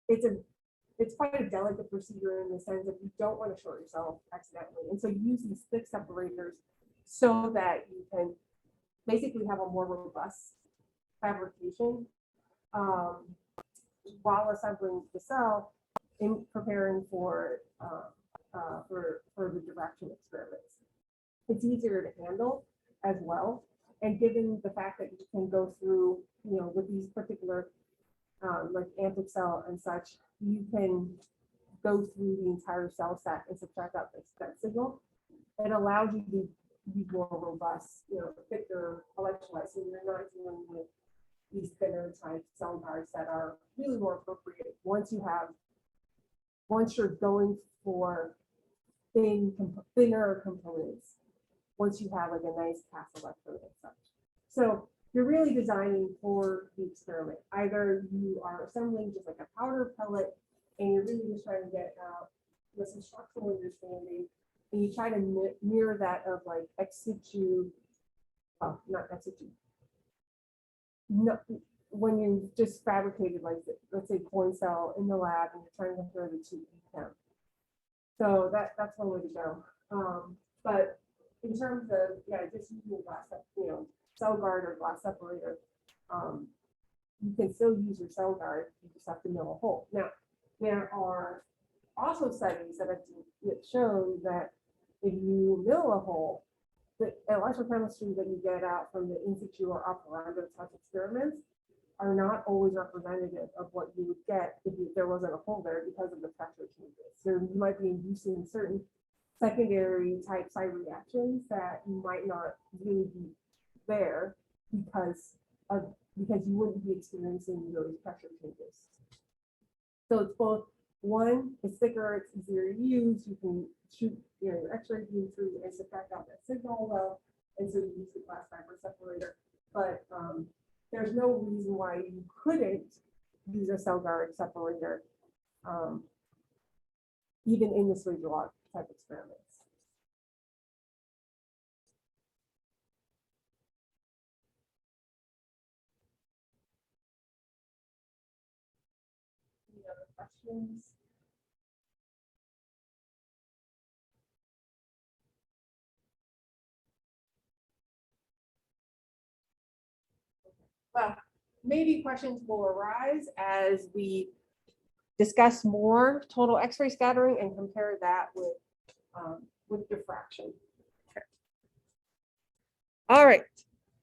it's quite a delicate procedure in the sense that you don't want to short yourself accidentally. And so you use these thick separators so that you can basically have a more robust fabrication while assembling the cell in preparing for the diffraction experiments. It's easier to handle as well. And given the fact that you can go through, with these particular like amphic cell and such, you can go through the entire cell set and subtract out that signal. It allows you to be more robust, thicker electrolytes. So you're not dealing with these thinner type cell guards that are really more appropriate once you're going for thinner components, once you have like a nice cast electrode and such. So you're really designing for the experiment. Either you are assembling just like a powder pellet and you're really just trying to get some structural understanding, and you try to mirror that of like ex situ, not ex situ. No, when you just fabricated like, let's say coin cell in the lab and you're trying to compare the two chem. So that's one way to go. But in terms of, just using glass, cell guard or glass separator, you can still use your cell guard, you just have to mill a hole. Now, there are also studies that have shown that if you mill a hole, the electrochemistry that you get out from the in situ or operando type experiments are not always representative of what you would get if there wasn't a hole there because of the pressure changes. So you might be inducing certain secondary type side reactions that might not really be there because you wouldn't be experiencing those pressure changes. So it's both, one, it's thicker, it's easier to use, you can shoot your X-ray beam through and subtract out that signal well, and so you use the glass fiber separator. But there's no reason why you couldn't use a cell guard separator, even in the radiolog type experiments. Any other questions? Well, maybe questions will arise as we discuss more total X-ray scattering and compare that with diffraction. Okay. All right,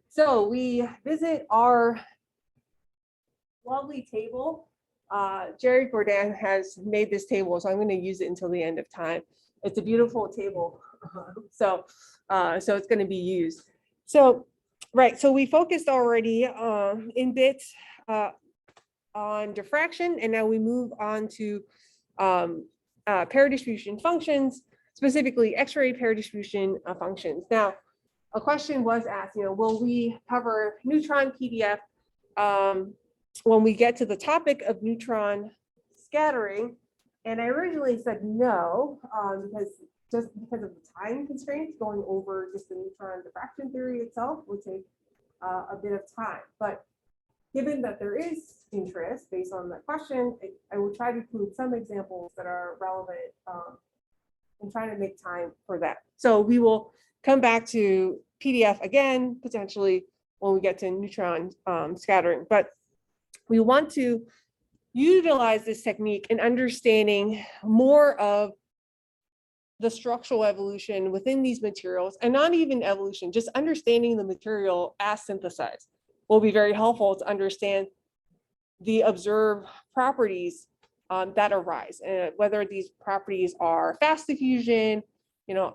so we visit our lovely table. Jerry Gordon has made this table, so I'm going to use it until the end of time. It's a beautiful table, so it's going to be used. So, right, so we focused already in bits on diffraction, and now we move on to pair distribution functions, specifically X-ray pair distribution functions. Now, a question was asked, will we cover neutron PDF when we get to the topic of neutron scattering? And I originally said no, because of the time constraints, going over just the neutron diffraction theory itself would take a bit of time. But given that there is interest based on that question, I will try to include some examples that are relevant and try to make time for that. So we will come back to PDF again, potentially when we get to neutron scattering. But we want to utilize this technique in understanding more of the structural evolution within these materials, and not even evolution, just understanding the material as synthesized will be very helpful to understand the observed properties that arise, whether these properties are fast diffusion,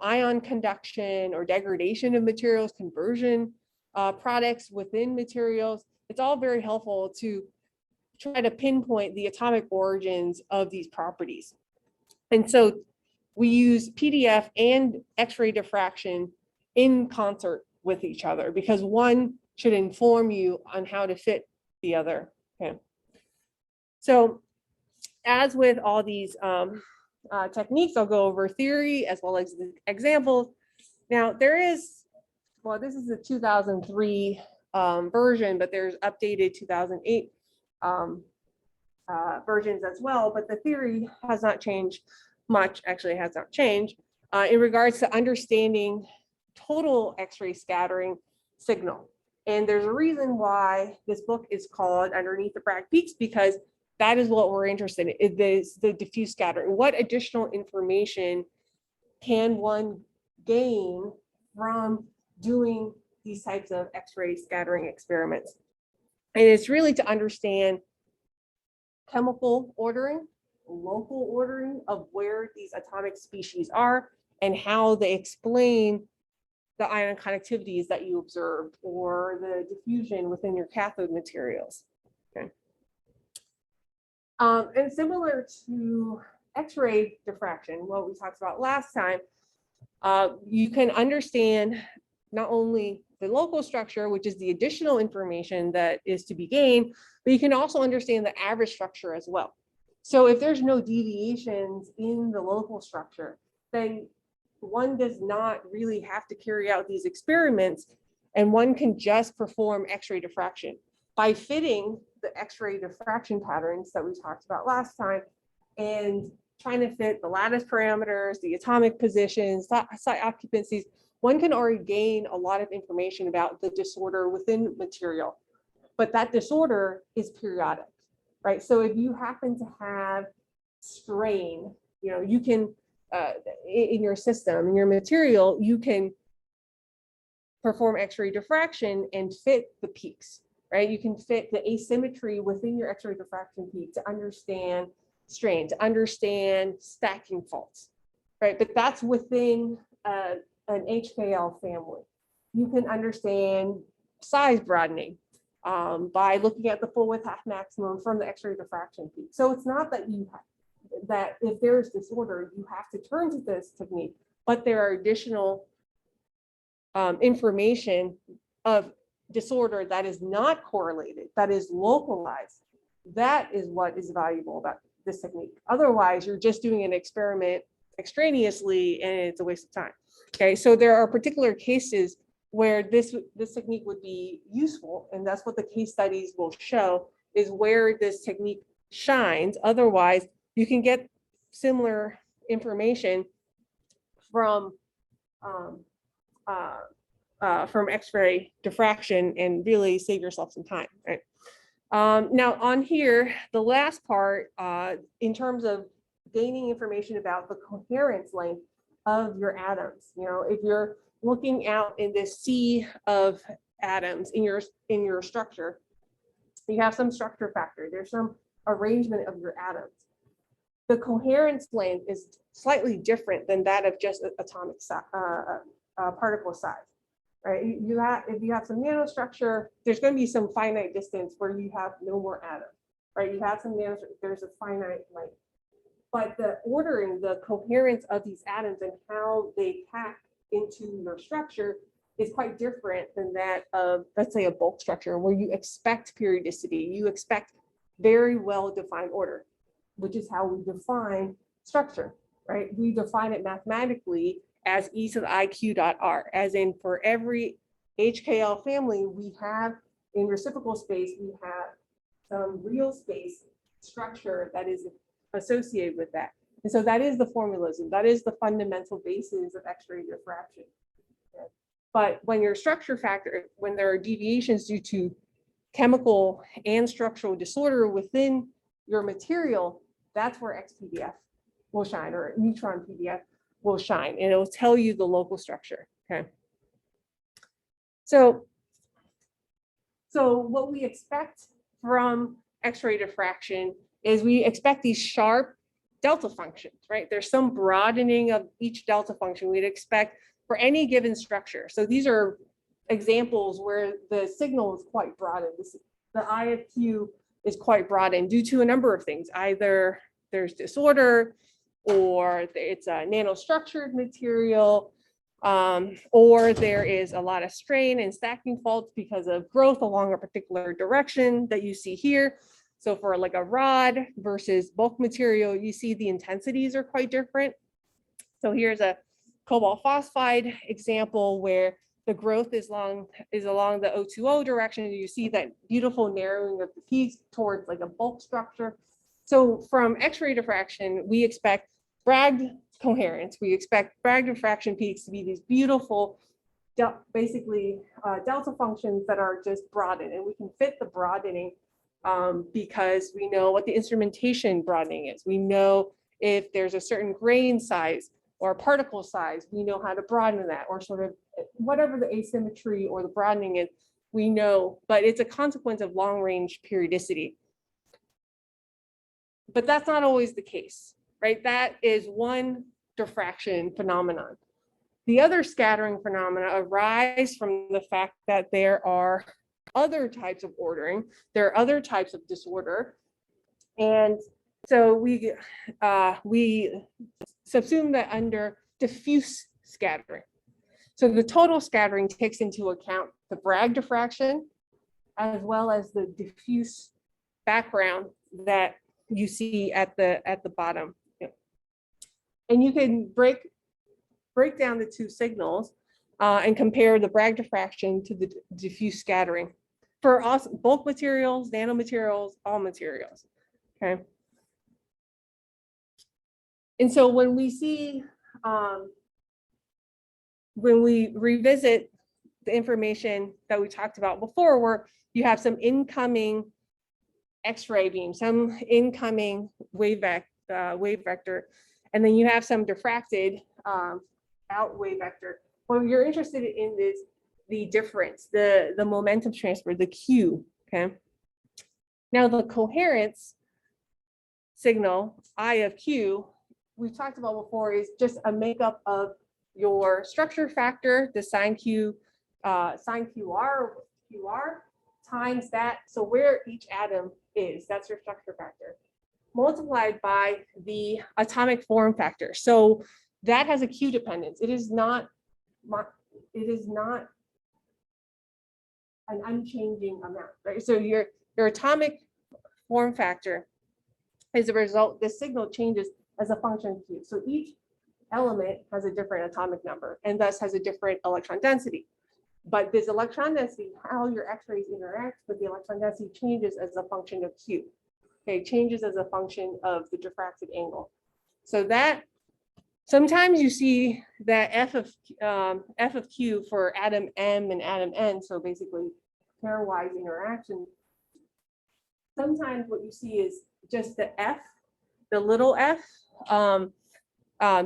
ion conduction or degradation of materials, conversion products within materials. It's all very helpful to try to pinpoint the atomic origins of these properties. And so we use PDF and X-ray diffraction in concert with each other because one should inform you on how to fit the other. Okay. So as with all these techniques, I'll go over theory as well as examples. Now there is, well, this is the 2003 version, but there's updated 2008 versions as well, but the theory has not changed much, actually has not changed, in regards to understanding total X-ray scattering signal. And there's a reason why this book is called Underneath the Bragg Peaks, because that is what we're interested in, is the diffuse scattering. What additional information can one gain from doing these types of X-ray scattering experiments? And it's really to understand chemical ordering, local ordering of where these atomic species are, and how they explain the ion conductivities that you observed or the diffusion within your cathode materials. Okay. And similar to X-ray diffraction, what we talked about last time, you can understand not only the local structure, which is the additional information that is to be gained, but you can also understand the average structure as well. So if there's no deviations in the local structure, then one does not really have to carry out these experiments, and one can just perform X-ray diffraction by fitting the X-ray diffraction patterns that we talked about last time and trying to fit the lattice parameters, the atomic positions, site occupancies. One can already gain a lot of information about the disorder within material, but that disorder is periodic, right? So if you happen to have strain, you can, in your system, in your material, you can perform X-ray diffraction and fit the peaks, right? You can fit the asymmetry within your X-ray diffraction peak to understand strain, to understand stacking faults, right? But that's within an HKL family. You can understand size broadening by looking at the full width half maximum from the X-ray diffraction peak. So it's not that that if there's disorder, you have to turn to this technique, but there are additional information of disorder that is not correlated, that is localized. That is what is valuable about this technique. Otherwise, you're just doing an experiment extraneously and it's a waste of time. Okay, so there are particular cases where this technique would be useful, and that's what the case studies will show, is where this technique shines. Otherwise, you can get similar information from X-ray diffraction and really save yourself some time, right? Now on here, the last part, in terms of gaining information about the coherence length of your atoms, if you're looking out in this sea of atoms in your structure, you have some structure factor, there's some arrangement of your atoms. The coherence length is slightly different than that of just atomic particle size. Right? If you have some nanostructure, there's going to be some finite distance where you have no more atoms, right? You have some nanostructure, there's a finite length. But the ordering, the coherence of these atoms and how they pack into your structure is quite different than that of, let's say, a bulk structure where you expect periodicity, you expect very well-defined order, which is how we define structure, right? We define it mathematically as e to the iq dot r, as in for every HKL family, we have in reciprocal space, we have some real space structure that is associated with that. And so that is the formalism, that is the fundamental basis of X-ray diffraction. Okay. But when your structure factor, when there are deviations due to chemical and structural disorder within your material, that's where XPDF will shine, or neutron PDF will shine, and it will tell you the local structure. Okay. So what we expect from X-ray diffraction is we expect these sharp delta functions, right? There's some broadening of each delta function we'd expect for any given structure. So these are examples where the signal is quite broadened. The I of Q is quite broadened due to a number of things. Either there's disorder, or it's a nanostructured material, or there is a lot of strain and stacking faults because of growth along a particular direction that you see here. So for like a rod versus bulk material, you see the intensities are quite different. So here's a cobalt phosphide example where the growth is along the O2O direction. You see that beautiful narrowing of the peaks towards like a bulk structure. So from X-ray diffraction, we expect Bragg coherence. We expect Bragg diffraction peaks to be these beautiful, basically delta functions that are just broadened, and we can fit the broadening because we know what the instrumentation broadening is. We know if there's a certain grain size or particle size, we know how to broaden that, or sort of whatever the asymmetry or the broadening is, we know, but it's a consequence of long range periodicity. But that's not always the case, right? That is one diffraction phenomenon. The other scattering phenomena arise from the fact that there are other types of ordering, there are other types of disorder. And so we subsume that under diffuse scattering. So the total scattering takes into account the Bragg diffraction as well as the diffuse background that you see at the bottom. And you can break down the two signals and compare the Bragg diffraction to the diffuse scattering for bulk materials, nanomaterials, all materials. Okay. And so when we see, when we revisit the information that we talked about before, where you have some incoming X-ray beam, some incoming wave vector, and then you have some diffracted out wave vector. What you're interested in is the difference, the momentum transfer, the Q. Okay. Now the coherence signal, I of Q, we've talked about before, is just a makeup of your structure factor, the sine Q, sine QR, times that, so where each atom is, that's your structure factor, multiplied by the atomic form factor. So that has a Q dependence. It is not an unchanging amount, right? So your atomic form factor, as a result, the signal changes as a function of Q. So each element has a different atomic number and thus has a different electron density. But this electron density, how your X-rays interact with the electron density, changes as a function of Q. Okay, changes as a function of the diffracted angle. So that sometimes you see that F of Q for atom M and atom N, so basically pairwise interaction. Sometimes what you see is just the F, the little f,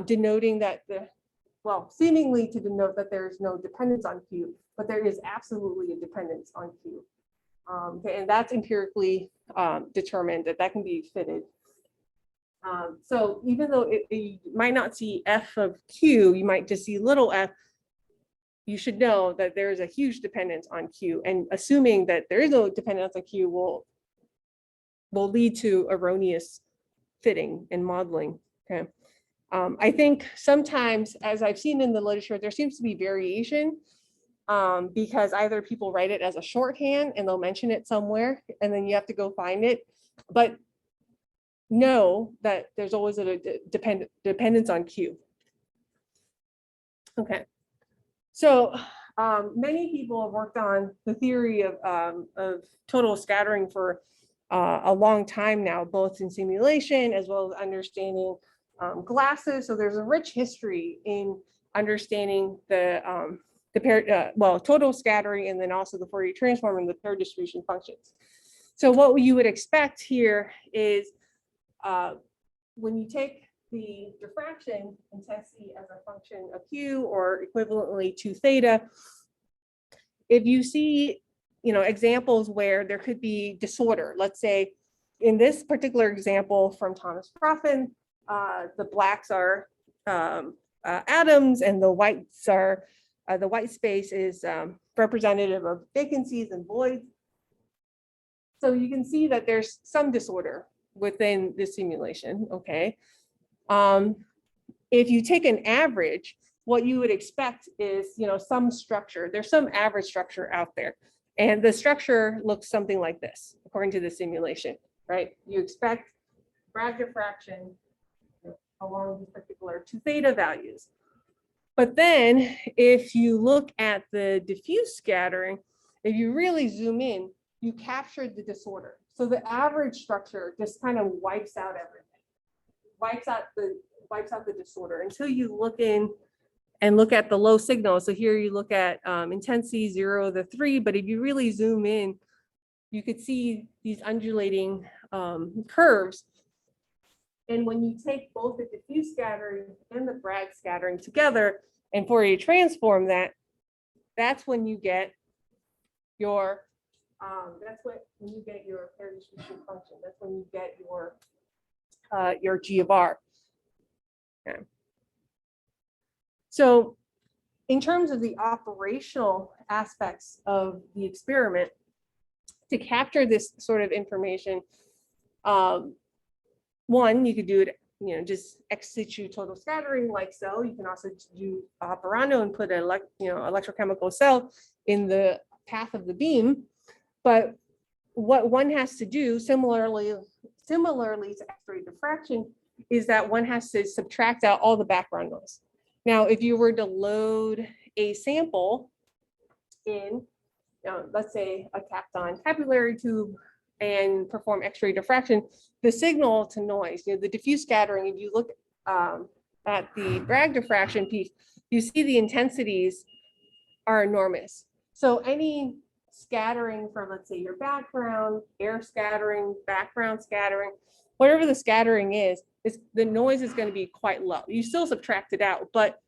denoting that seemingly to denote that there is no dependence on Q, but there is absolutely a dependence on Q. Okay, and that's empirically determined that can be fitted. So even though you might not see F of Q, you might just see little f, you should know that there is a huge dependence on Q, and assuming that there is no dependence on Q will lead to erroneous fitting and modeling. Okay. I think sometimes, as I've seen in the literature, there seems to be variation because either people write it as a shorthand and they'll mention it somewhere and then you have to go find it. But know that there's always a dependence on Q. Okay. So many people have worked on the theory of total scattering for a long time now, both in simulation as well as understanding glasses. So there's a rich history in understanding the total scattering and then also the Fourier transform and the pair distribution functions. So what you would expect here is when you take the diffraction intensity as a function of Q or equivalently to theta, if you see examples where there could be disorder, let's say in this particular example from Thomas Proffen, the blacks are atoms and the whites are, the white space is representative of vacancies and voids. So you can see that there's some disorder within the simulation, okay? If you take an average, what you would expect is, some structure. There's some average structure out there. And the structure looks something like this, according to the simulation, right? You expect Bragg diffraction along these particular 2 theta values. But then if you look at the diffuse scattering, if you really zoom in, you capture the disorder. So the average structure just kind of wipes out everything, wipes out the disorder until you look in and look at the low signal. So here you look at intensity 0 to 3, but if you really zoom in, you could see these undulating curves. And when you take both the diffuse scattering and the Bragg scattering together and Fourier transform that, that's when you get your when you get your Fourier distribution function. That's when you get your G of R. Okay. So in terms of the operational aspects of the experiment, to capture this sort of information, one, you could do it, just ex situ total scattering like so. You can also do operando and put an electrochemical cell in the path of the beam. But what one has to do, similarly to X-ray diffraction, is that one has to subtract out all the background noise. Now, if you were to load a sample in, let's say a capped-on capillary tube and perform X-ray diffraction, the signal to noise, the diffuse scattering, if you look at the Bragg diffraction piece, you see the intensities are enormous. So any scattering from, let's say, your background, air scattering, background scattering, whatever the scattering is the noise is going to be quite low. You still subtract it out, but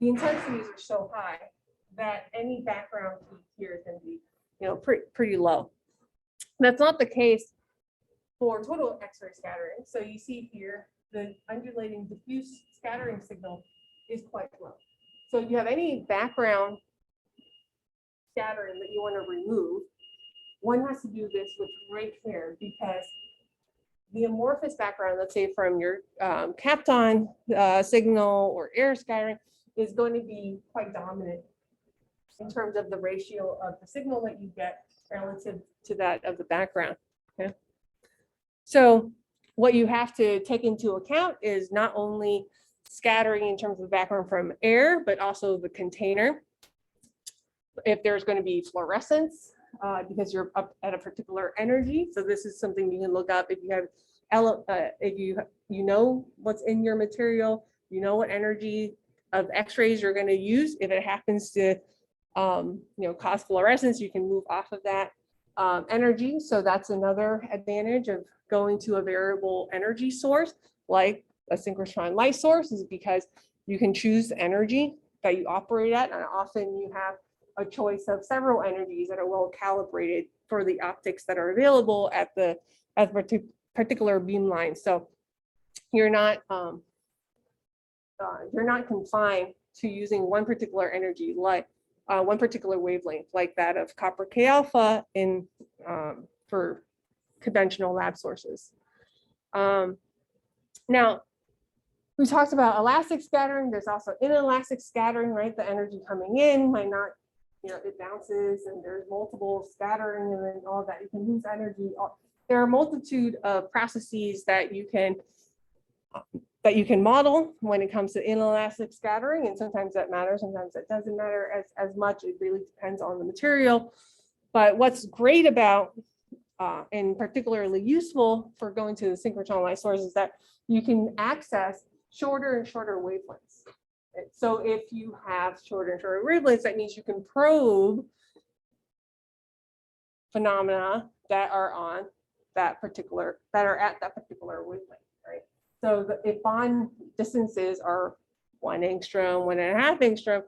the intensities are so high that any background peak here is going to be, pretty low. That's not the case for total X-ray scattering. So you see here, the undulating diffuse scattering signal is quite low. So if you have any background scattering that you want to remove, one has to do this with great care, because the amorphous background, let's say from your capped-on signal or air scattering, is going to be quite dominant in terms of the ratio of the signal that you get relative to that of the background. Okay. So what you have to take into account is not only scattering in terms of the background from air, but also the container. If there's going to be fluorescence, because you're up at a particular energy. So this is something you can look up if you have, if you know what's in your material, what energy of X-rays you're going to use. If it happens to, cause fluorescence, you can move off of that energy. So that's another advantage of going to a variable energy source, like a synchrotron light source, is because you can choose the energy that you operate at, and often you have a choice of several energies that are well calibrated for the optics that are available at the particular beam line. So you're not confined to using one particular energy, like one particular wavelength, like that of copper K alpha in for conventional lab sources. Now, we talked about elastic scattering. There's also inelastic scattering, right? The energy coming in might not, it bounces and there's multiple scattering and then all that. You can lose energy. There are a multitude of processes that you can model when it comes to inelastic scattering, and sometimes that matters, sometimes that doesn't matter as much. It really depends on the material. But what's great about and particularly useful for going to the synchrotron light source is that you can access shorter and shorter wavelengths. So if you have shorter and shorter wavelengths, that means you can probe phenomena that are at that particular wavelength, right? So if bond distances are 1 angstrom, 1.5 angstrom,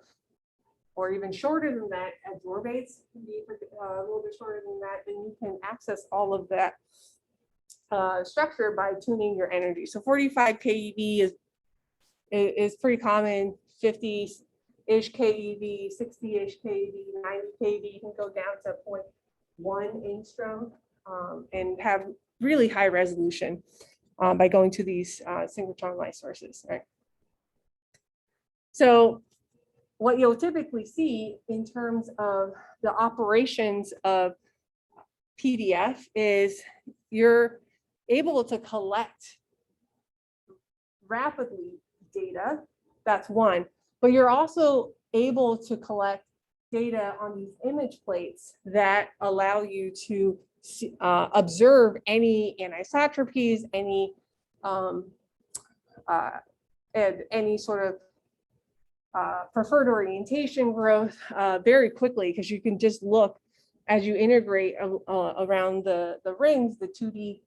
or even shorter than that, adsorbates can be a little bit shorter than that, then you can access all of that structure by tuning your energy. So 45 keV is pretty common, 50-ish keV, 60-ish keV, 90 keV. You can go down to 0.1 angstrom and have really high resolution by going to these synchrotron light sources, right? So what you'll typically see in terms of the operations of PDF is you're able to collect rapidly data, that's one, but you're also able to collect data on these image plates that allow you to observe any anisotropies, any and any sort of preferred orientation growth very quickly, because you can just look as you integrate around the rings, the 2D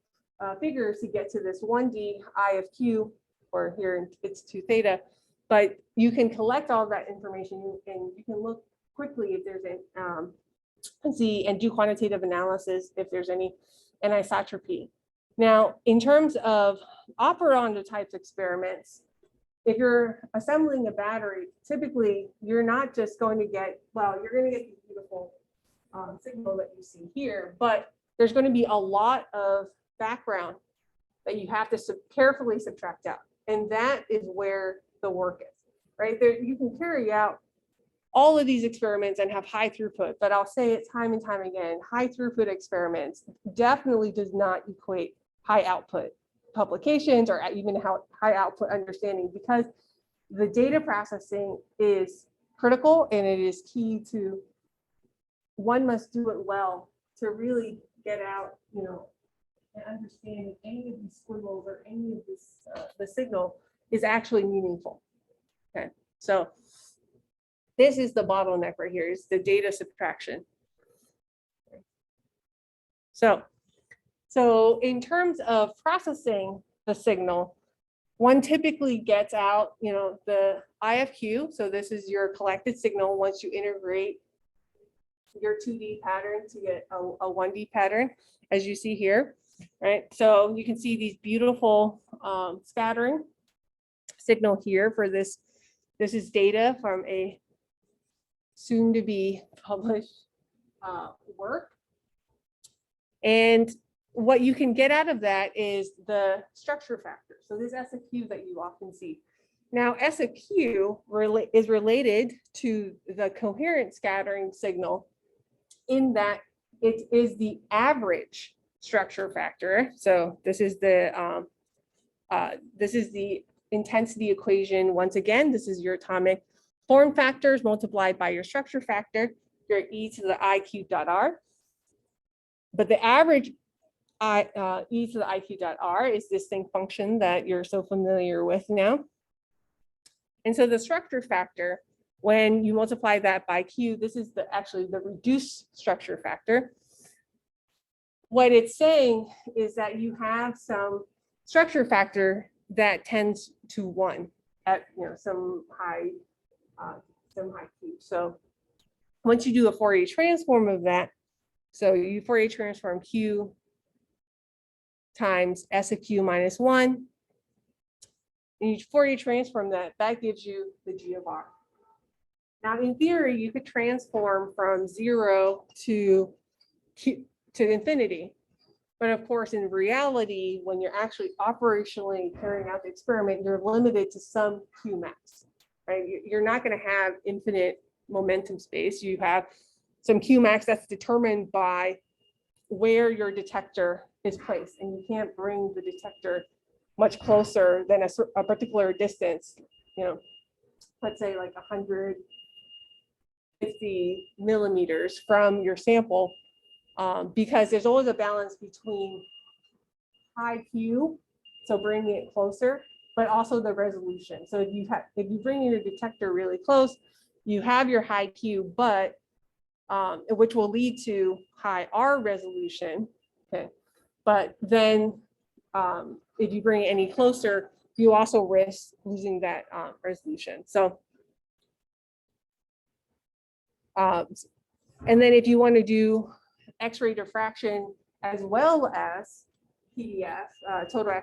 figures, to get to this 1D I of Q, or here it's 2 theta. But you can collect all that information and you can look quickly if there's and do quantitative analysis if there's any anisotropy. Now, in terms of operando types experiments, if you're assembling a battery, typically you're not just going to get, well, you're going to get the beautiful signal that you see here, but there's going to be a lot of background that you have to carefully subtract out. And that is where the work is, right? There, you can carry out all of these experiments and have high throughput, but I'll say it time and time again, high throughput experiments definitely does not equate high output publications or even high output understanding, because the data processing is critical and it is key to, one must do it well to really get out, you know, and understand if any of these squiggles or any of this, the signal is actually meaningful. Okay, so this is the bottleneck right here, is the data subtraction. So in terms of processing the signal, one typically gets out, you know, the I of Q. So this is your collected signal once you integrate your 2D pattern to get a 1D pattern, as you see here, right? So you can see these beautiful scattering signal here for this. This is data from a soon to be published work. And what you can get out of that is the structure factor. So this S of Q that you often see. Now, S of Q is related to the coherent scattering signal in that it is the average structure factor. So this is the intensity equation. Once again, this is your atomic form factors multiplied by your structure factor, your e to the iq dot r. But the average e to the iq dot r is this thing function that you're so familiar with now. And so the structure factor, when you multiply that by q, this is actually the reduced structure factor. What it's saying is that you have some structure factor that tends to 1 at, you know, some high q. So once you do a Fourier transform of that, so you Fourier transform q times S of Q minus 1, and you Fourier transform that, that gives you the G of R. Now, in theory, you could transform from 0 to Q to infinity. But of course, in reality, when you're actually operationally carrying out the experiment, you're limited to some Q max, right? You're not going to have infinite momentum space. You have some Q max that's determined by where your detector is placed, and you can't bring the detector much closer than a particular distance, you know, let's say like 150 millimeters from your sample, because there's always a balance between high Q, so bringing it closer, but also the resolution. So if you bring your detector really close, you have your high Q, but which will lead to high R resolution. Okay, but then if you bring it any closer, you also risk losing that resolution. So, and then if you want to do X-ray diffraction as well as PDF, total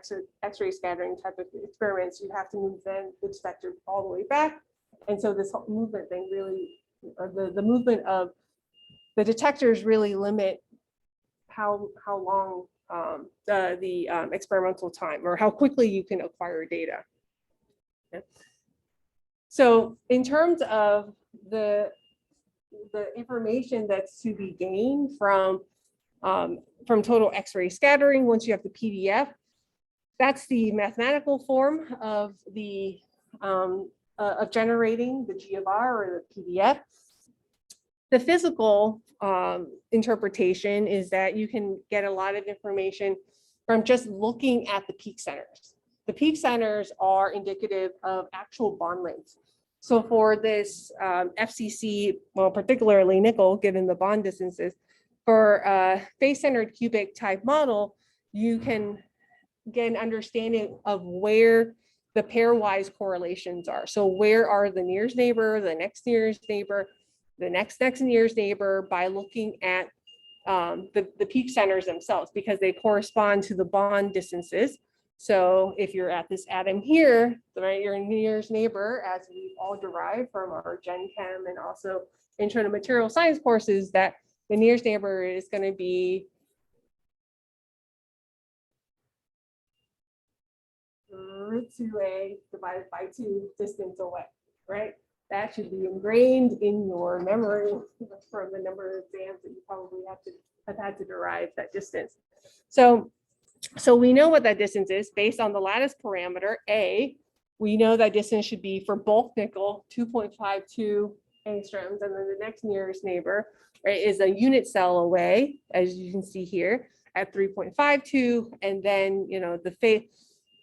X-ray scattering type of experiments, you have to move then the detector all the way back. And so this whole movement thing really, the movement of the detectors really limit how long the experimental time, or how quickly you can acquire data. Okay. So in terms of the information that's to be gained from total X-ray scattering, once you have the PDF, that's the mathematical form of the of generating the G of R or the PDF. The physical interpretation is that you can get a lot of information from just looking at the peak centers. The peak centers are indicative of actual bond lengths. So for this FCC, well, particularly nickel, given the bond distances, for a face-centered cubic type model, you can get an understanding of where the pairwise correlations are. So where are the nearest neighbor, the next nearest neighbor, the next nearest neighbor, by looking at the peak centers themselves, because they correspond to the bond distances. So if you're at this atom here, right, your nearest neighbor, as we all derive from our Gen Chem and also intro to material science courses, that the nearest neighbor is going to be root 2a divided by 2 distance away, right? That should be ingrained in your memory from the number of exams that you probably have had to derive that distance. So we know what that distance is based on the lattice parameter A. We know that distance should be for bulk nickel 2.52 angstroms, and then the next nearest neighbor, right, is a unit cell away, as you can see here, at 3.52, and then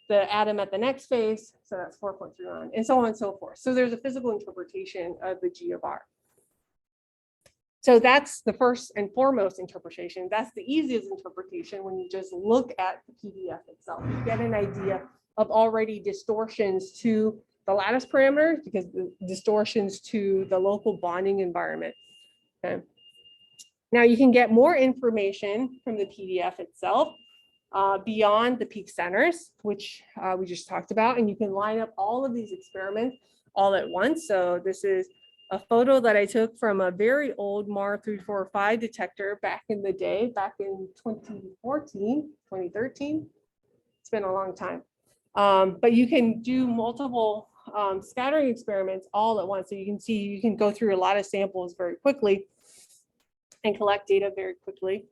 the atom at the next phase, so that's 4.31, and so on and so forth. So there's a physical interpretation of the G of R. So that's the first and foremost interpretation. That's the easiest interpretation when you just look at the PDF itself. You get an idea of already distortions to the lattice parameters, because the distortions to the local bonding environment. Okay. Now you can get more information from the PDF itself beyond the peak centers, which we just talked about, and you can line up all of these experiments all at once. So this is a photo that I took from a very old MAR 345 detector back in the day, back in 2014, 2013. It's been a long time. But you can do multiple scattering experiments all at once. So you can see, you can go through a lot of samples very quickly and collect data very quickly.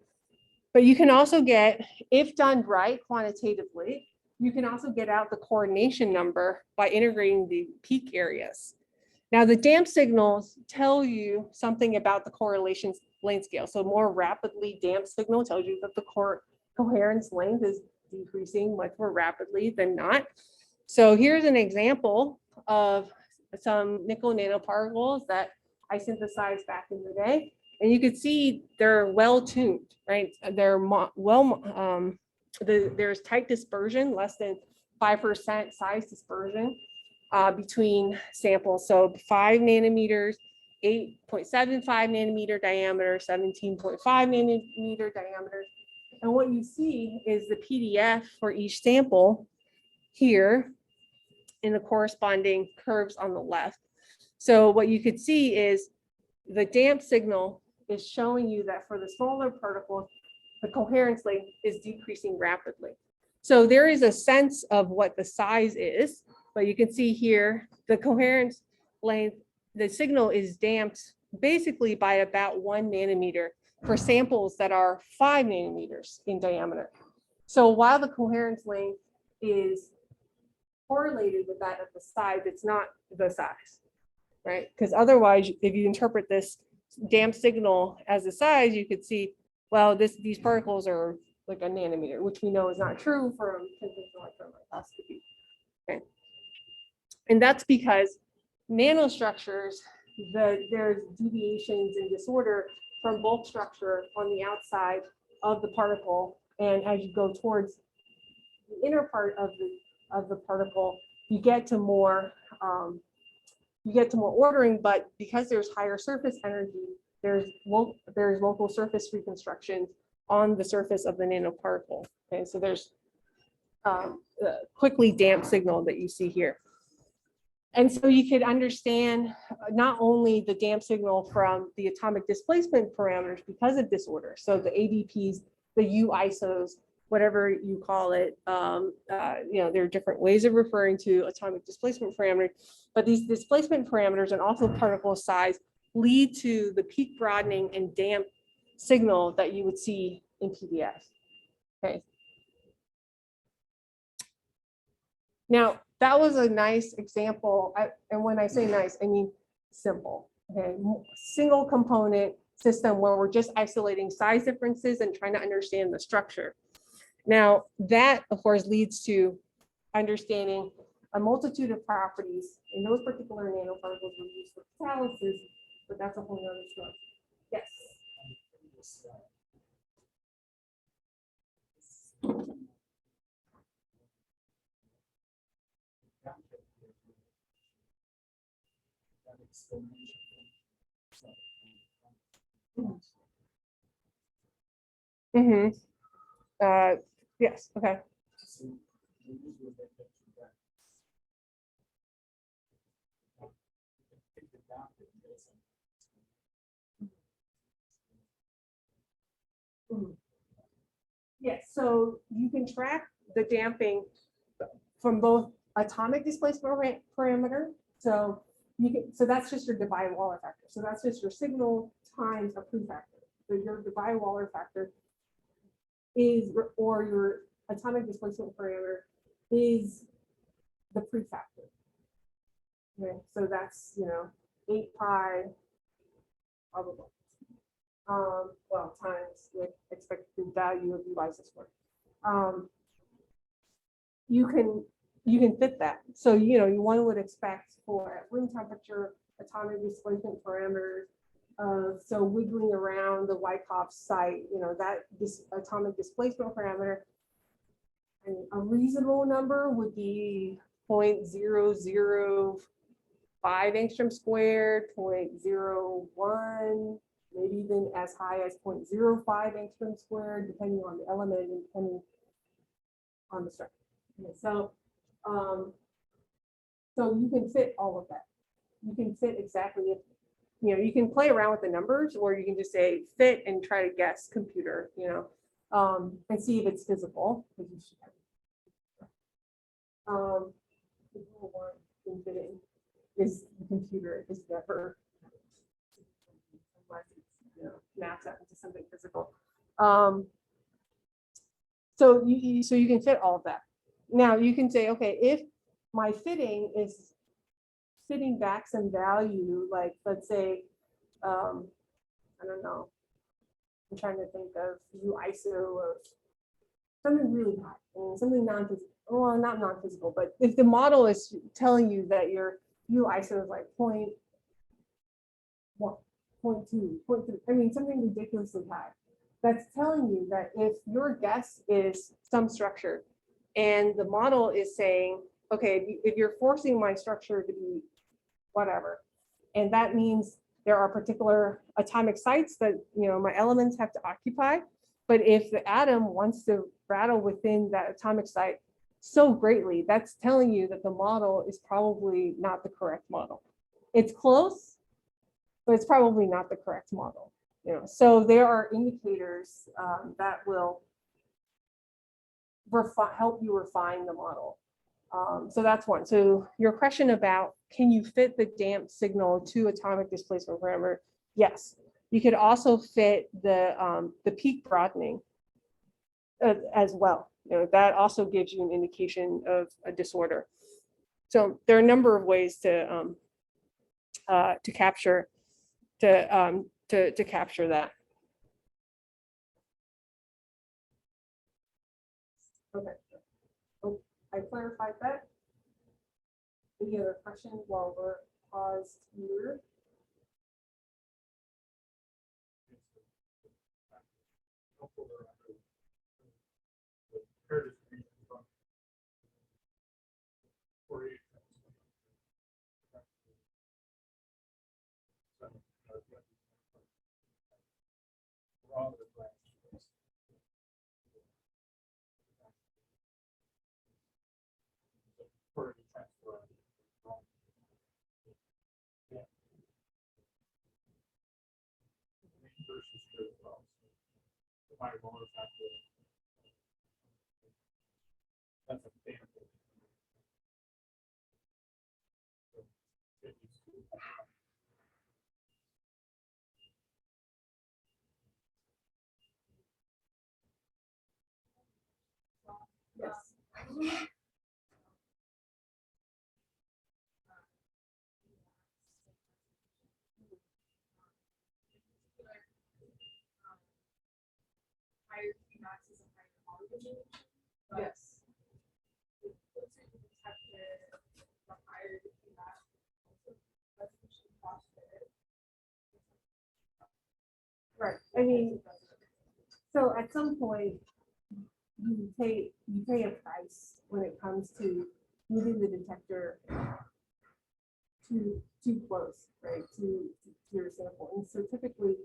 But you can also get, if done right quantitatively, you can also get out the coordination number by integrating the peak areas. Now, the damp signals tell you something about the correlation length scale. So more rapidly damp signal tells you that the coherence length is decreasing much more rapidly than not. So here's an example of some nickel nanoparticles that I synthesized back in the day. And you can see they're well tuned, right? They're there's tight dispersion, less than 5% size dispersion between samples. So 5 nanometers, 8.75 nanometer diameter, 17.5 nanometer diameter. And what you see is the PDF for each sample here in the corresponding curves on the left. So what you could see is the damp signal is showing you that for the smaller particles, the coherence length is decreasing rapidly. So there is a sense of what the size is, but you can see here the coherence length, the signal is damped basically by about 1 nanometer for samples that are 5 nanometers in diameter. So while the coherence length is correlated with that of the size, it's not the size, right? Because otherwise, if you interpret this damp signal as a size, you could see, well, these particles are like a nanometer, which we know is not true from conventional electron microscopy. Okay. And that's because nanostructures, there's deviations in disorder from bulk structure on the outside of the particle. And as you go towards the inner part of the particle, you get to more ordering, but because there's higher surface energy, there's local surface reconstruction on the surface of the nanoparticle. Okay, so there's a quickly damp signal that you see here. And so you could understand not only the damp signal from the atomic displacement parameters because of disorder, so the ADPs, the U isos, whatever you call it, there are different ways of referring to atomic displacement parameters, but these displacement parameters and also particle size lead to the peak broadening and damp signal that you would see in PDF. Okay. Now, that was a nice example, and when I say nice, I mean simple. Okay, single component system where we're just isolating size differences and trying to understand the structure. Now, that, of course, leads to understanding a multitude of properties, and those particular nanoparticles were used for catalysis, but that's a whole other story. Yes. Mm-hmm. Yes, okay. Mhm. Yes, so you can track the damping from both atomic displacement parameter. So you can, so that's just your Debye-Waller factor. So that's just your signal times a prefactor. So your Debye-Waller factor is, or your atomic displacement parameter is the prefactor. Okay, so that's, 8 pi, blah, blah, blah. Well, times the expected value of U-isosquared. You can fit that. So, one would expect for at room temperature, atomic displacement parameters, so wiggling around the Wyckoff site, that this atomic displacement parameter, and a reasonable number would be 0.005 angstrom squared, 0.01, maybe even as high as 0.05 angstrom squared, depending on the element and depending on the structure. Okay, so you can fit all of that. You can fit exactly if, you can play around with the numbers, or you can just say fit and try to guess computer, and see if it's physical. The rule one in fitting is the computer is never, unless it's, maps out into something physical. So you can fit all of that. Now you can say, okay, if my fitting is fitting back some value, like let's say, I don't know, I'm trying to think of U-iso of something really high, something non-physical, well, not non-physical, but if the model is telling you that your U-iso is like 0.1, 0.2, 0.3, I mean, something ridiculously high, that's telling you that if your guess is some structure and the model is saying, okay, if you're forcing my structure to be whatever, and that means there are particular atomic sites that, my elements have to occupy, but if the atom wants to rattle within that atomic site so greatly, that's telling you that the model is probably not the correct model. It's close, but it's probably not the correct model. So there are indicators that will help you refine the model. So that's one. So your question about, can you fit the damp signal to atomic displacement parameter? Yes. You could also fit the peak broadening as well. That also gives you an indication of a disorder. So there are a number of ways to capture capture that. Okay. Oh, I clarified that. Any other questions while we're paused here? Yes. Yes. Right. I mean, so at some point, you pay a price when it comes to moving the detector too close, right, to your sample. And so typically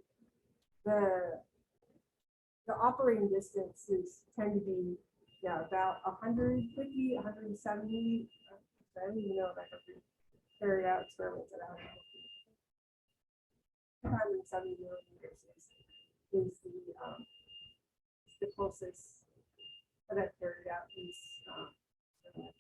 the operating distances tend to be, yeah, about 150, 170. I don't even know if I have to carry out experiments at 170 millimeters is the closest that I've carried out these experiments.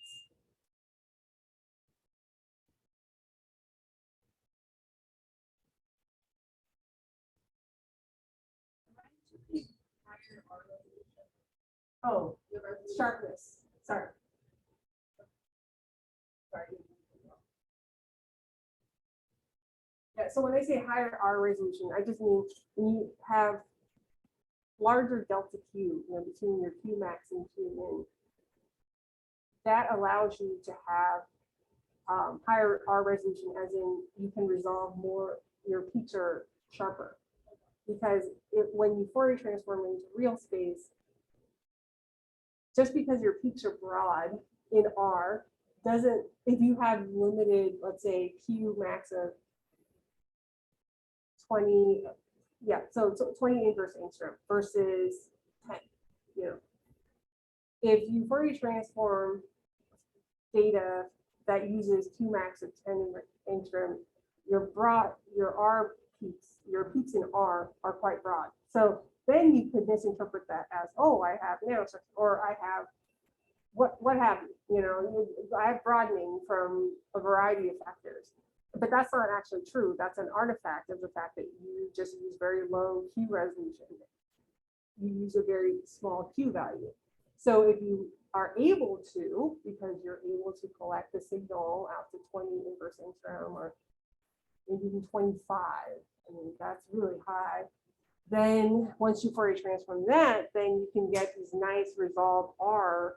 Oh, sharpness. Sorry. Yeah, so when I say higher R resolution, I just mean when you have larger delta Q, between your Q max and Q min, that allows you to have higher R resolution, as in you can resolve more, your peaks are sharper. Because when you Fourier transform into real space, just because your peaks are broad in R doesn't, if you have limited, let's say Q max of 20, yeah, so 20 inverse angstrom versus 10, if you Fourier transform data that uses Q max of 10 angstrom, your R peaks, your peaks in R are quite broad. So then you could misinterpret that as, oh, I have nanostructure, or I have what have you, I have broadening from a variety of factors. But that's not actually true. That's an artifact of the fact that you just use very low Q resolution. You use a very small Q value. So if you are able to, because you're able to collect the signal out to 20 inverse angstrom, or maybe even 25, I mean, that's really high. Then once you Fourier transform that, then you can get these nice resolved R,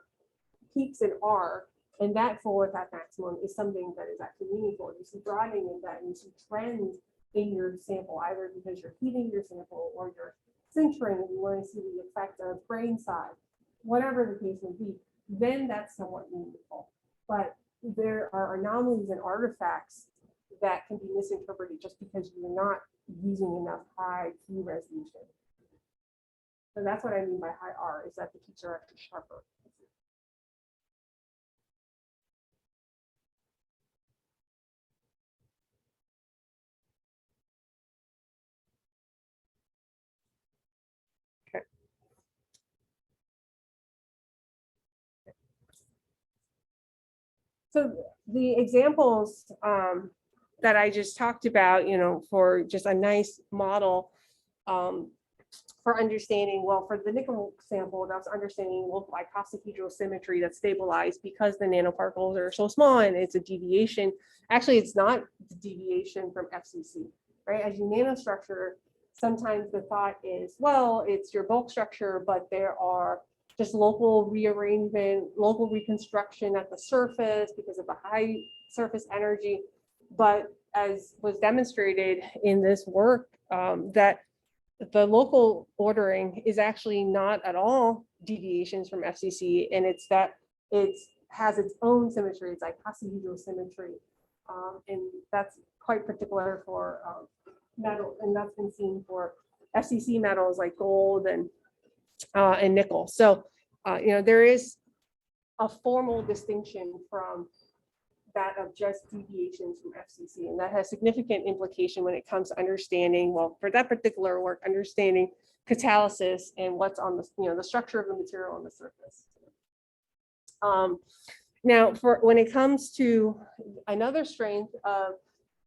peaks in R, and that forward path maximum is something that is actually meaningful. You see broadening in that, and you see trends in your sample, either because you're heating your sample or you're sintering and you want to see the effect of grain size, whatever the case may be, then that's somewhat meaningful. But there are anomalies and artifacts that can be misinterpreted just because you're not using enough high Q resolution. So that's what I mean by high R, is that the peaks are actually sharper. Okay. So the examples that I just talked about, for just a nice model for understanding, well, for the nickel sample, that's understanding local icosahedral symmetry that's stabilized because the nanoparticles are so small and it's a deviation. Actually, it's not the deviation from FCC, right? As you nanostructure, sometimes the thought is, well, it's your bulk structure, but there are just local rearrangement, local reconstruction at the surface because of the high surface energy. But as was demonstrated in this work, that the local ordering is actually not at all deviations from FCC, and it's that it has its own symmetry. It's like icosahedral symmetry, and that's quite particular for metal, and that's been seen for FCC metals like gold and nickel. So, there is a formal distinction from that of just deviations from FCC, and that has significant implication when it comes to understanding, well, for that particular work, understanding catalysis and what's on the, the structure of the material on the surface. Now, for when it comes to another strength of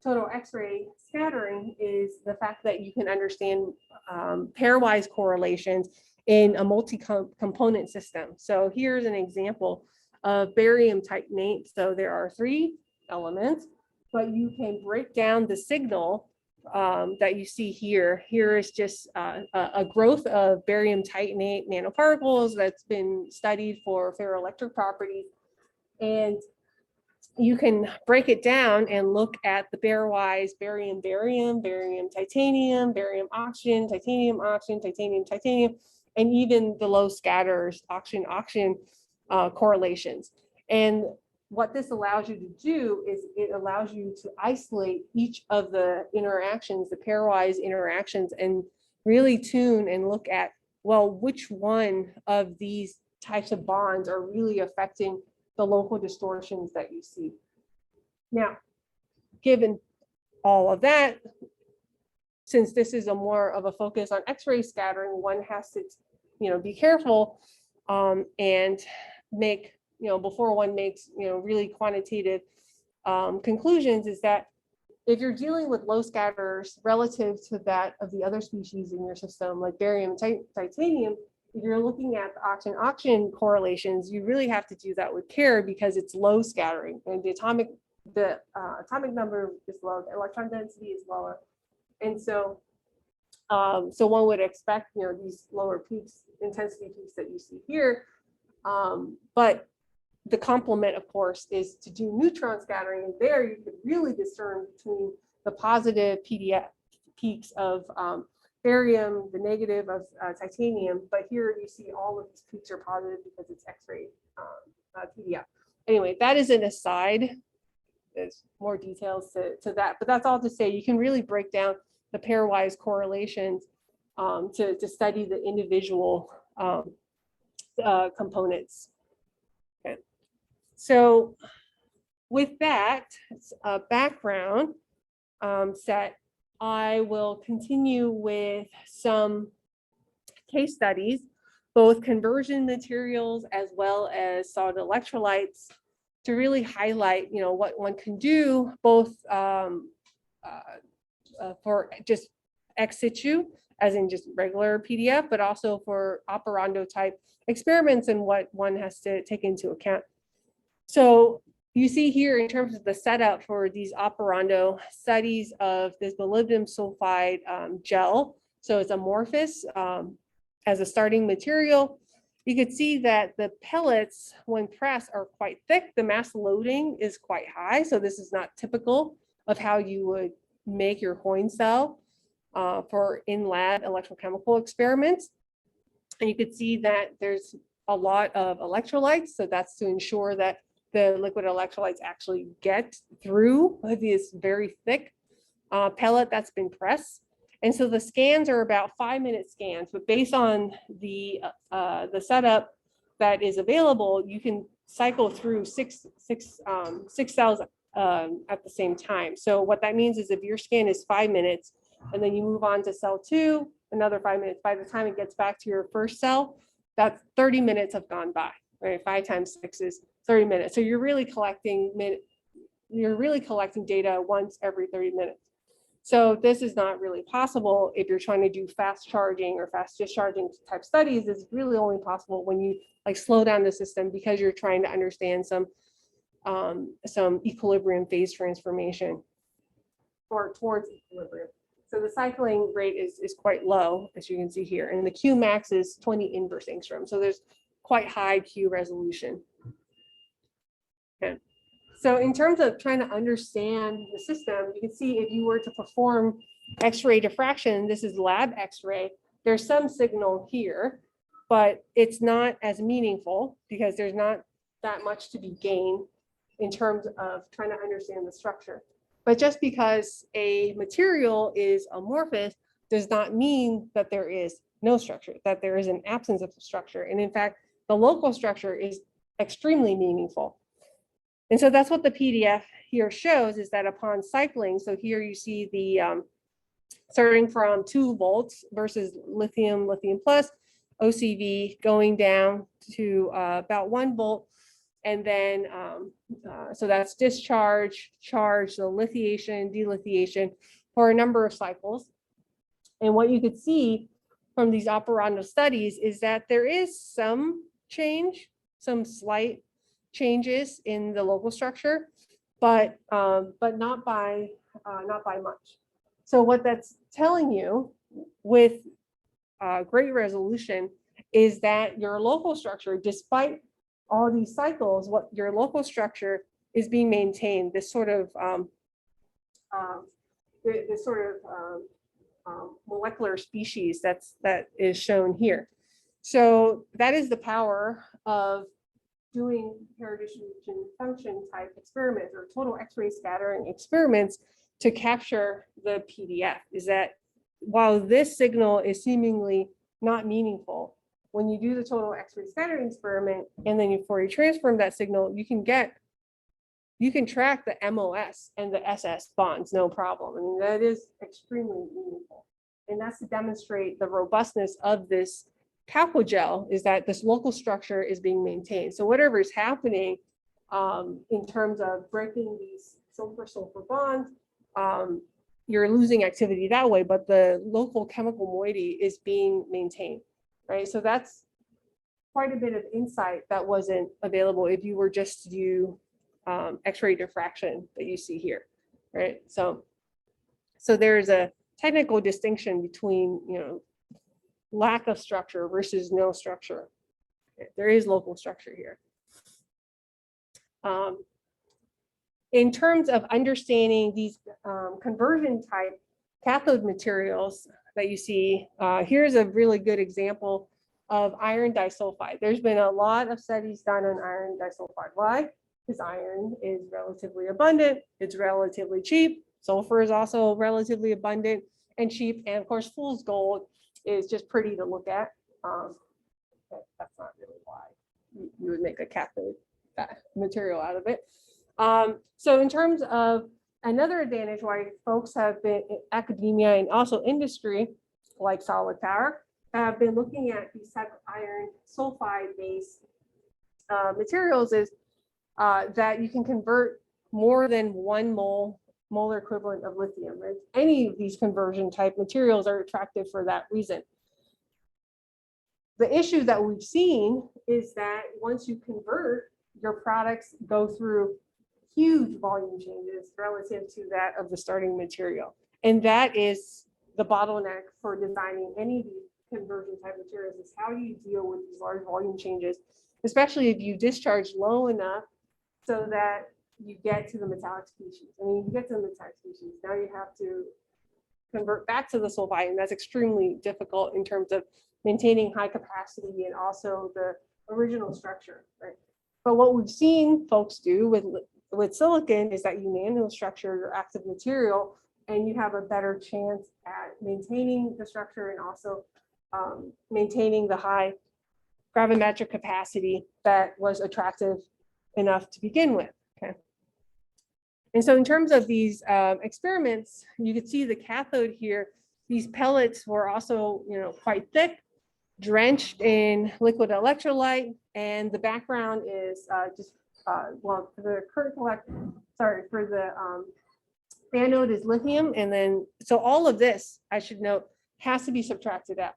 total X-ray scattering is the fact that you can understand pairwise correlations in a multi-component system. So here's an example of barium titanate. So there are 3 elements, but you can break down the signal that you see here. Here is just a growth of barium titanate nanoparticles that's been studied for ferroelectric properties. And you can break it down and look at the pairwise barium, titanium, barium, oxygen, titanium, titanium, and even the low scatters, oxygen correlations. And what this allows you to do is it allows you to isolate each of the interactions, the pairwise interactions, and really tune and look at, well, which one of these types of bonds are really affecting the local distortions that you see. Now, given all of that, since this is a more of a focus on X-ray scattering, one has to, be careful and make, before one makes, really quantitative conclusions, is that if you're dealing with low scatterers relative to that of the other species in your system, like barium and titanium, if you're looking at the oxygen correlations, you really have to do that with care because it's low scattering and the atomic number is low, the electron density is lower. And so, so one would expect, these lower peaks, intensity peaks that you see here. But the complement, of course, is to do neutron scattering. And there you could really discern between the positive PDF peaks of barium, the negative of titanium, but here you see all of these peaks are positive because it's X-ray PDF. Anyway, that is an aside. There's more details to that, but that's all to say you can really break down the pairwise correlations to study the individual components. Okay. So with that background set, I will continue with some case studies, both conversion materials as well as solid electrolytes, to really highlight, what one can do both for just ex situ, as in just regular PDF, but also for operando type experiments and what one has to take into account. So you see here in terms of the setup for these operando studies of this molybdenum sulfide gel. So it's amorphous as a starting material. You could see that the pellets, when pressed, are quite thick. The mass loading is quite high. So this is not typical of how you would make your coin cell for in-lab electrochemical experiments. And you could see that there's a lot of electrolytes. So that's to ensure that the liquid electrolytes actually get through this very thick pellet that's been pressed. And so the scans are about 5-minute scans, but based on the setup that is available, you can cycle through six cells at the same time. So what that means is if your scan is 5 minutes and then you move on to cell 2, another 5 minutes, by the time it gets back to your first cell, that's 30 minutes have gone by, right? 5 times 6 is 30 minutes. So you're really collecting data once every 30 minutes. So this is not really possible if you're trying to do fast charging or fast discharging type studies. It's really only possible when you slow down the system because you're trying to understand some equilibrium phase transformation or towards equilibrium. So the cycling rate is quite low, as you can see here, and the Q max is 20 inverse angstrom. So there's quite high Q resolution. Okay. So in terms of trying to understand the system, you can see if you were to perform X-ray diffraction, this is lab X-ray, there's some signal here, but it's not as meaningful because there's not that much to be gained in terms of trying to understand the structure. But just because a material is amorphous does not mean that there is no structure, that there is an absence of structure. And in fact, the local structure is extremely meaningful. And so that's what the PDF here shows, is that upon cycling, so here you see the starting from 2 volts versus lithium plus, OCV going down to about 1 volt. And then, so that's discharge, charge, so lithiation, delithiation for a number of cycles. And what you could see from these operando studies is that there is some change, some slight changes in the local structure, but not by much. So what that's telling you with great resolution is that your local structure, despite all these cycles, what your local structure is being maintained, this sort of molecular species that is shown here. So that is the power of doing pair distribution function type experiments or total X-ray scattering experiments to capture the PDF, is that while this signal is seemingly not meaningful, when you do the total X-ray scattering experiment and then you Fourier transform that signal, you can track the MOS and the SS bonds, no problem. I mean, that is extremely meaningful. And that's to demonstrate the robustness of this calco gel, is that this local structure is being maintained. So whatever is happening in terms of breaking these sulfur-sulfur bonds, you're losing activity that way, but the local chemical moiety is being maintained, right? So that's quite a bit of insight that wasn't available if you were just to do X-ray diffraction that you see here, right? So there's a technical distinction between, lack of structure versus no structure. There is local structure here. In terms of understanding these conversion type cathode materials that you see, here's a really good example of iron disulfide. There's been a lot of studies done on iron disulfide. Why? Because iron is relatively abundant, it's relatively cheap. Sulfur is also relatively abundant and cheap. And of course, fool's gold is just pretty to look at. That's not really why you would make a cathode material out of it. So in terms of another advantage why folks have been in academia and also industry, like Solid Power, have been looking at these type of iron sulfide based materials is that you can convert more than 1 molar equivalent of lithium. Right? Any of these conversion type materials are attractive for that reason. The issue that we've seen is that once you convert, your products go through huge volume changes relative to that of the starting material. And that is the bottleneck for designing any of these conversion type materials, is how do you deal with these large volume changes, especially if you discharge low enough so that you get to the metallic species. I mean, you get to the metallic species, now you have to convert back to the sulfide, and that's extremely difficult in terms of maintaining high capacity and also the original structure, right? But what we've seen folks do with silicon is that you nanostructure your active material and you have a better chance at maintaining the structure and also maintaining the high gravimetric capacity that was attractive enough to begin with. Okay. And so in terms of these experiments, you could see the cathode here. These pellets were also, quite thick, drenched in liquid electrolyte, and the background is well, for the current for the anode is lithium, and then so all of this, I should note, has to be subtracted out,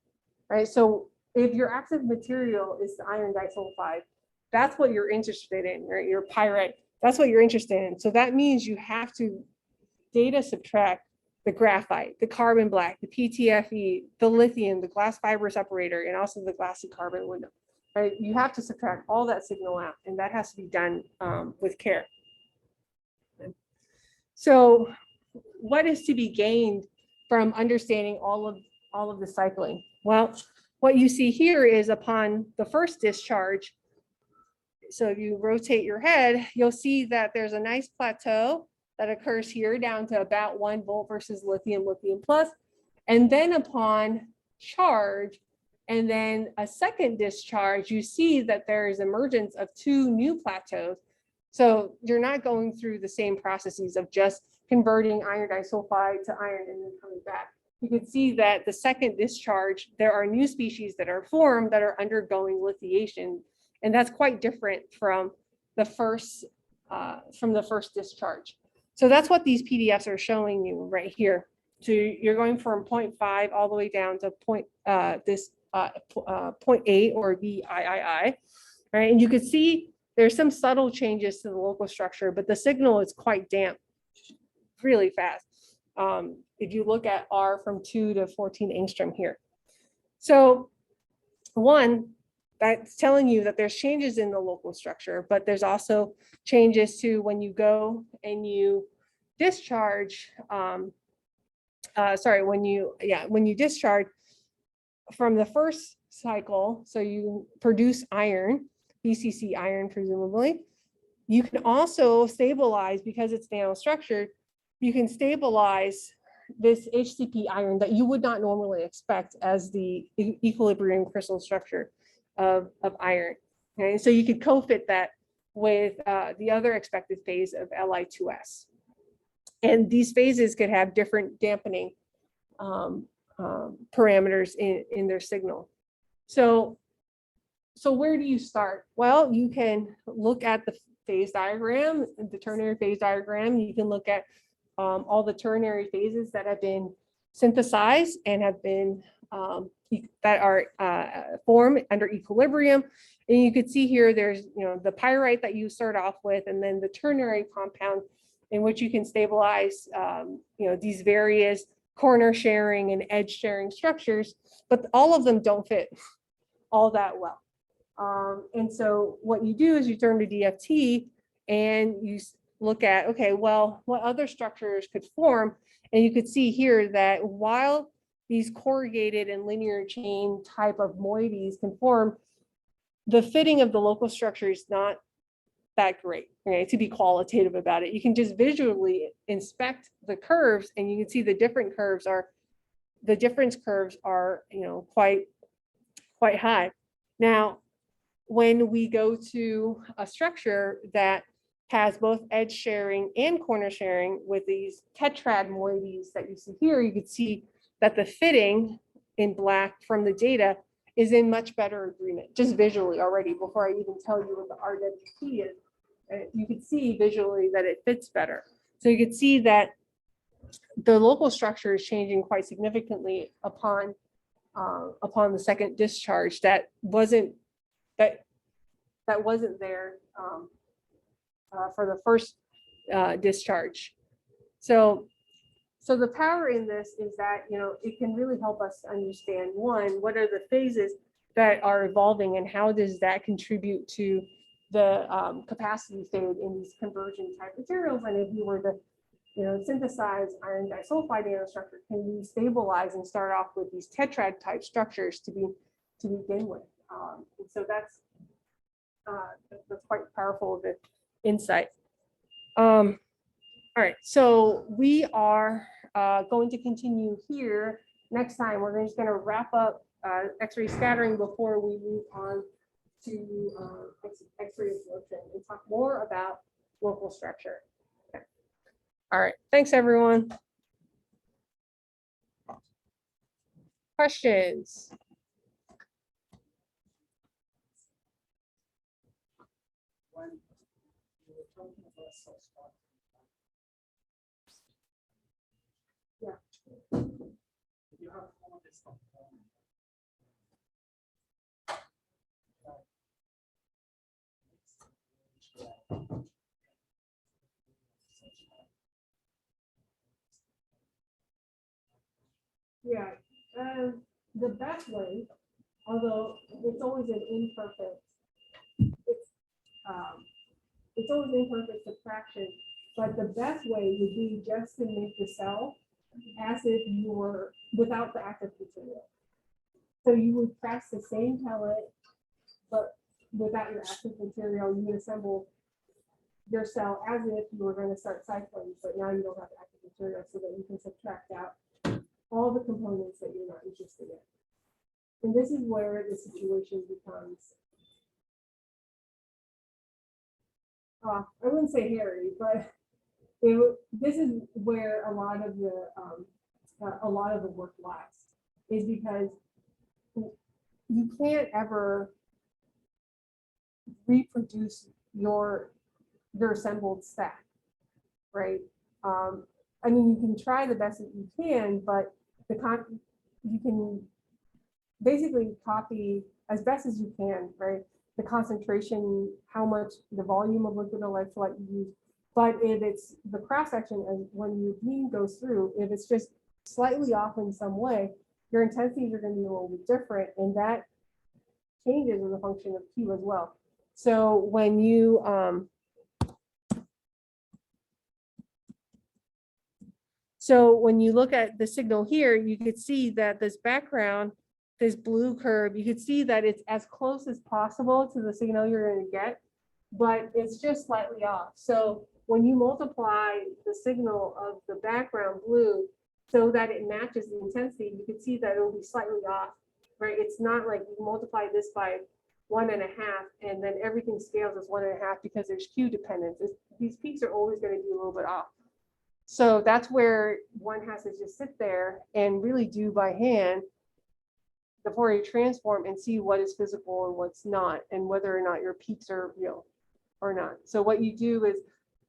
right? So if your active material is the iron disulfide, that's what you're interested in, right? Your pyrite, that's what you're interested in. So that means you have to data subtract the graphite, the carbon black, the PTFE, the lithium, the glass fiber separator, and also the glassy carbon window, right? You have to subtract all that signal out, and that has to be done with care. So what is to be gained from understanding all of the cycling? Well, what you see here is upon the first discharge, so if you rotate your head, you'll see that there's a nice plateau that occurs here down to about 1 volt versus lithium plus. And then upon charge, and then a second discharge, you see that there is emergence of 2 new plateaus. So you're not going through the same processes of just converting iron disulfide to iron and then coming back. You can see that the second discharge, there are new species that are formed that are undergoing lithiation. And that's quite different from the first discharge. So that's what these PDFs are showing you right here. So you're going from 0.5 all the way down to 0.8 or VIII, right? And you can see there's some subtle changes to the local structure, but the signal is quite damp, really fast. if you look at R from 2 to 14 angstrom here. So one, that's telling you that there's changes in the local structure, but there's also changes to when you go and you discharge, when you discharge from the first cycle, so you produce iron, BCC iron presumably, you can also stabilize, because it's nanostructured, you can stabilize this HCP iron that you would not normally expect as the equilibrium crystal structure of iron. Okay, so you could co-fit that with the other expected phase of Li2S. And these phases could have different dampening parameters in their signal. So where do you start? Well, you can look at the phase diagram, the ternary phase diagram. You can look at all the ternary phases that have been synthesized and have been that are formed under equilibrium. And you could see here, there's the pyrite that you start off with, and then the ternary compound in which you can stabilize these various corner sharing and edge sharing structures, but all of them don't fit all that well. And so what you do is you turn to DFT and you look at, okay, well, what other structures could form? And you could see here that while these corrugated and linear chain type of moieties can form, the fitting of the local structure is not that great, right? To be qualitative about it, you can just visually inspect the curves and you can see the different curves are, the difference curves are, quite high. Now, when we go to a structure that has both edge sharing and corner sharing with these tetrad moieties that you see here, you could see that the fitting in black from the data is in much better agreement, just visually already, before I even tell you what the RWT is. You could see visually that it fits better. So you could see that the local structure is changing quite significantly upon the second discharge. That wasn't there for the first discharge. So the power in this is that it can really help us understand, one, what are the phases that are evolving and how does that contribute to the capacity fade in these conversion type materials. And if you were to synthesize iron disulfide nanostructure, can we stabilize and start off with these tetrad type structures to begin with? And so that's quite powerful of an insight. All right, so we are going to continue here. Next time, we're just going to wrap up X-ray scattering before we move on to X-ray absorption and talk more about local structure. Okay. All right, thanks everyone. Questions? When you were talking about self-start, you have all this component. Yeah, the best way, although it's always an imperfect, it's always imperfect subtraction, but the best way would be just to make the cell as if you were without the active material. So you would press the same pellet, but without your active material, you would assemble your cell as if you were going to start cycling, but now you don't have active material, so that you can subtract out all the components that you're not interested in. And this is where the situation becomes, I wouldn't say hairy, but this is where a lot of the work lies, is because you can't ever reproduce your assembled stack, right? I mean, you can try the best that you can, but you can basically copy as best as you can, right? The concentration, how much, the volume of liquid electrolyte you use. But if it's the cross section, and when your beam goes through, if it's just slightly off in some way, your intensities are going to be a little bit different, and that changes as a function of Q as well. So when you look at the signal here, you could see that this background, this blue curve, you could see that it's as close as possible to the signal you're going to get, but it's just slightly off. So when you multiply the signal of the background blue so that it matches the intensity, you can see that it will be slightly off, right? It's not like you multiply this by 1.5 and then everything scales as 1.5 because there's Q dependence. These peaks are always going to be a little bit off. So that's where one has to just sit there and really do by hand the Fourier transform and see what is physical and what's not, and whether or not your peaks are real or not. So what you do is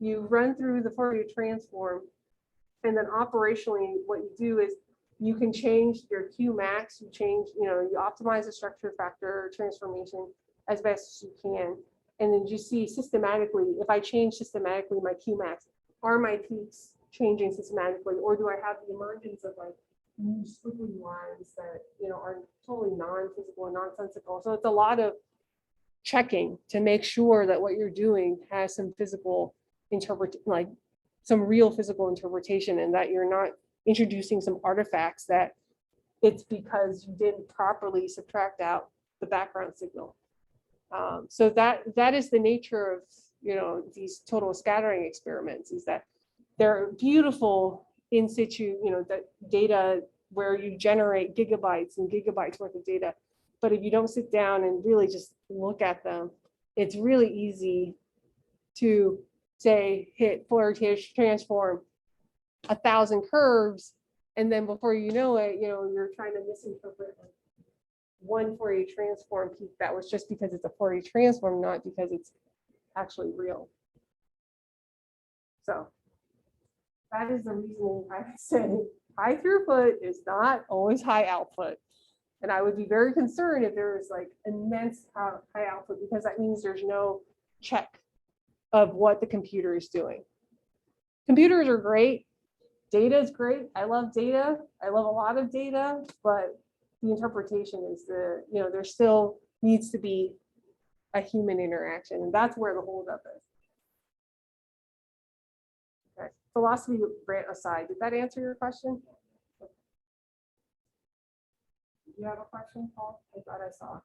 you run through the Fourier transform, and then operationally what you do is you can change your Q max, you optimize the structure factor transformation as best as you can. And then you see systematically, if I change systematically my Q max, are my peaks changing systematically, or do I have the emergence of like new squiggly lines that are totally non-physical and nonsensical? So it's a lot of checking to make sure that what you're doing has some physical like some real physical interpretation, and that you're not introducing some artifacts that it's because you didn't properly subtract out the background signal. So that is the nature of these total scattering experiments, is that they're beautiful in situ, the data where you generate gigabytes and gigabytes worth of data. But if you don't sit down and really just look at them, it's really easy to say hit Fourier transform 1,000 curves, and then before you know it, you're trying to misinterpret one Fourier transform peak that was just because it's a Fourier transform, not because it's actually real. So that is the reason I say high throughput is not always high output. And I would be very concerned if there was like immense high output, because that means there's no check of what the computer is doing. Computers are great. Data is great. I love data. I love a lot of data, but the interpretation is there still needs to be a human interaction. And that's where the holdup is. Okay. Philosophy rant aside, did that answer your question? You have a question, Paul? I thought I saw it.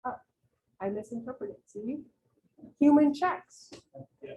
Oh, I misinterpreted. See? Human checks. Yeah.